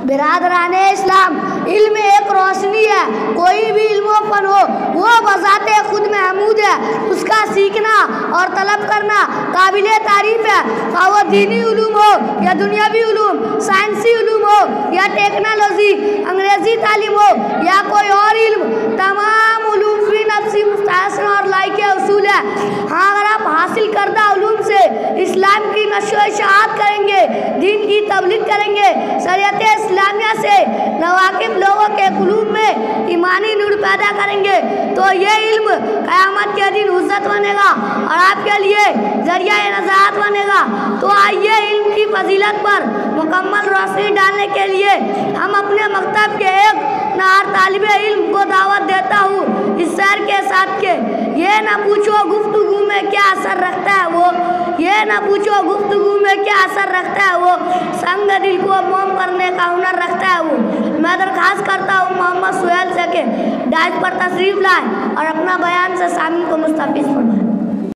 बिरादराने इस्लाम, इल्म एक रोशनी है, कोई भी इल्मोपन हो वो बजाते खुद महमूद है। उसका सीखना और तलब करना काबिले तारीफ है, चाहे वो दीनी उलूम हो या दुनियावी उलूम, साइंसी उलूम हो या टेक्नोलॉजी, अंग्रेजी तालीम हो या कोई और इल्म, तमाम उलूम फी नफ्सी मुस्तहसन और लायक उसूल है। हाँ, अगर आप हासिल करदा उलूम से इस्लाम की नशो इशाअत करेंगे, दीन की तबलीग करेंगे, शरीयत इस्लामिया से नवाकिब लोगों के कुलूब में ईमानी नूर पैदा करेंगे, तो ये इल्म क़यामत के दिन हुज्जत बनेगा और आपके लिए जरिया नजात बनेगा। तो आइए इल्म की फजीलत पर मुकम्मल रोशनी डालने के लिए हम अपने मकतब के एक नार तालिब इल्म को दावत देता हूँ इस शहर के साथ के। ये ना पूछो गुफ्तगू में क्या असर रखता है वो, ये ना पूछो गुफ्तगू में क्या असर रखता है वो, संग दिल को मोम करने का हुनर रखता है वो। मैं दरख्वास्त करता हूँ मोहम्मद सुहेल से के डाइस पर तशरीफ़ लाए और अपना बयान से सामिल को मुस्तफ़िज़ फरमाएं।